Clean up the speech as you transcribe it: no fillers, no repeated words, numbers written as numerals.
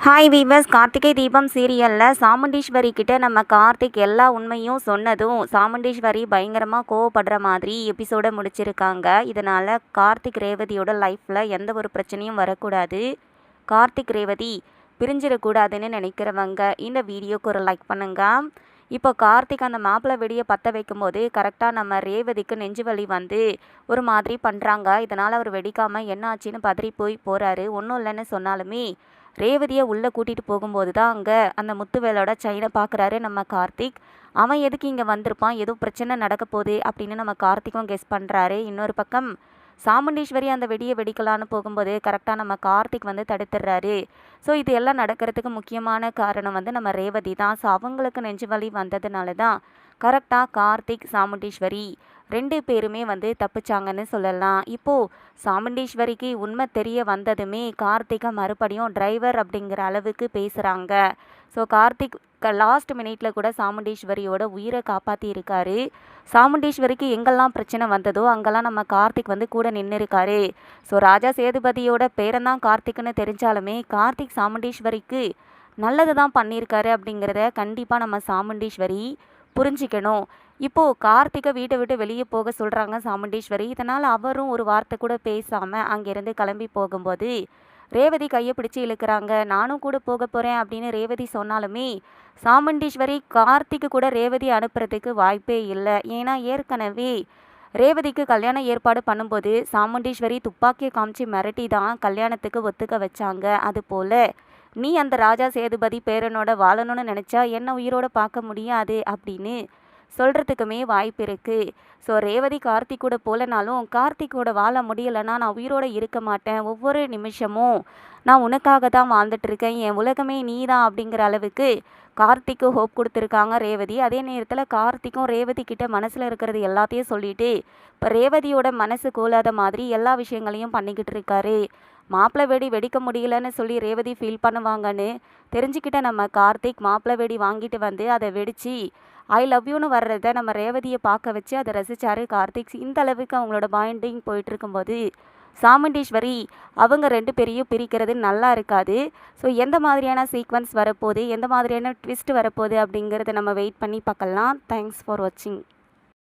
Hi viewers, Karthigai Deepam சீரியலில் சாமுண்டீஸ்வரி கிட்ட நம்ம கார்த்திக் எல்லா உண்மையும் சொன்னதும் சாமுண்டீஸ்வரி பயங்கரமாக கோவப்படுற மாதிரி எபிசோடை முடிச்சிருக்காங்க. இதனால் கார்த்திக் ரேவதியோட லைஃப்பில் எந்த ஒரு பிரச்சனையும் வரக்கூடாது, கார்த்திக் ரேவதி பிரிஞ்சிடக்கூடாதுன்னு நினைக்கிறவங்க இந்த வீடியோக்கு ஒரு லைக் பண்ணுங்க. இப்போ கார்த்திக் அந்த மாப்பிள்ளை வெடியை பற்ற வைக்கும்போது கரெக்டாக நம்ம ரேவதிக்கு நெஞ்சு வலி வந்து ஒரு மாதிரி பண்ணுறாங்க. இதனால் அவர் வெடிக்காமல் என்ன ஆச்சுன்னு பதறி போகிறாரு. ஒன்றும் இல்லைன்னு சொன்னாலுமே ரேவதியை உள்ளே கூட்டிகிட்டு போகும்போது தான் அங்கே அந்த முத்துவேலோட செயினை பார்க்குறாரு நம்ம கார்த்திக். அவன் எதுக்கு இங்கே வந்திருப்பான், ஏதோ பிரச்சனை நடக்க போகுது அப்படின்னு நம்ம கார்த்திக்கும் கெஸ் பண்ணுறாரு. இன்னொரு பக்கம் சாமுண்டீஸ்வரி அந்த வெடியை வெடிக்கலான்னு போகும்போது கரெக்டாக நம்ம கார்த்திக் வந்து தடுத்துடுறாரு. ஸோ இது எல்லாம் நடக்கிறதுக்கு முக்கியமான காரணம் வந்து நம்ம ரேவதி தான். ஸோ அவங்களுக்கு நெஞ்சு வலி வந்ததுனால தான் கரெக்டாக கார்த்திக் சாமுண்டீஸ்வரி ரெண்டு பேருமே வந்து தப்பிச்சாங்கன்னு சொல்லலாம். இப்போது சாமுண்டீஸ்வரிக்கு உண்மை தெரிய வந்ததுமே கார்த்திகை மறுபடியும் டிரைவர் அப்படிங்கிற அளவுக்கு பேசுகிறாங்க. ஸோ கார்த்திக் லாஸ்ட் மினிட்ல கூட சாமுண்டீஸ்வரியோட உயிரை காப்பாற்றி இருக்காரு. சாமுண்டீஸ்வரிக்கு எங்கெல்லாம் பிரச்சனை வந்ததோ அங்கெல்லாம் நம்ம கார்த்திக் வந்து கூட நின்று இருக்காரு. ஸோ ராஜா சேதுபதியோட பேரன்தான் கார்த்திக்னு தெரிஞ்சாலுமே கார்த்திக் சாமுண்டீஸ்வரிக்கு நல்லது தான் பண்ணியிருக்காரு அப்படிங்கிறத கண்டிப்பாக நம்ம சாமுண்டீஸ்வரி புரிஞ்சிக்கணும். இப்போது கார்த்திகை வீட்டை விட்டு வெளியே போக சொல்கிறாங்க சாமுண்டீஸ்வரி. இதனால் அவரும் ஒரு வார்த்தை கூட பேசாமல் அங்கேருந்து கிளம்பி போகும்போது ரேவதி கையை பிடிச்சி இழுக்கிறாங்க. நானும் கூட போக போகிறேன் அப்படின்னு ரேவதி சொன்னாலுமே சாமுண்டீஸ்வரி கார்த்திக்கு கூட ரேவதி அனுப்புறதுக்கு வாய்ப்பே இல்லை. ஏன்னா ஏற்கனவே ரேவதிக்கு கல்யாணம் ஏற்பாடு பண்ணும்போது சாமுண்டீஸ்வரி துப்பாக்கியை காமிச்சு மிரட்டி தான் கல்யாணத்துக்கு ஒத்துக்க வச்சாங்க. அதுபோல் நீ அந்த ராஜா சேதுபதி பேரனோட வாழணும்னு நினச்சா என்ன உயிரோட பார்க்க முடியாது அப்படின்னு சொல்கிறதுக்குமே வாய்ப்பு இருக்குது. ஸோ ரேவதி கார்த்திக் கூட போலனாலும் கார்த்திக்கோட வாழ முடியலைன்னா நான் உயிரோடு இருக்க மாட்டேன், ஒவ்வொரு நிமிஷமும் நான் உனக்காக தான் வாழ்ந்துட்டுருக்கேன், என் உலகமே நீ தான் அப்படிங்கிற அளவுக்கு கார்த்திக்கு ஹோப் கொடுத்துருக்காங்க ரேவதி. அதே நேரத்தில் கார்த்திக்கும் ரேவதி கிட்ட மனசில் இருக்கிறது எல்லாத்தையும் சொல்லிட்டு இப்போ ரேவதியோட மனசு கோலாத மாதிரி எல்லா விஷயங்களையும் பண்ணிக்கிட்டு இருக்காரு. மாப்பிள்ளை வெடி வெடிக்க முடியலன்னு சொல்லி ரேவதி ஃபீல் பண்ணுவாங்கன்னு தெரிஞ்சுக்கிட்ட நம்ம கார்த்திக் மாப்பிள்ளை வெடி வாங்கிட்டு வந்து அதை வெடித்து ஐ லவ் யூன்னு வர்றதை நம்ம ரேவதியை பார்க்க வச்சு அதை ரசித்தார் கார்த்திக். இந்த அளவுக்கு அவங்களோட பாண்டிங் போயிட்டு இருக்கும்போது சாமுண்டீஸ்வரி அவங்க ரெண்டு பேரையும் பிரிக்கிறது நல்லா இருக்காது. ஸோ எந்த மாதிரியான சீக்வன்ஸ் வரப்போகுது, எந்த மாதிரியான ட்விஸ்ட் வரப்போகுது அப்படிங்கிறத நம்ம வெயிட் பண்ணி பார்க்கலாம். தேங்க்ஸ் ஃபார் வாட்சிங்.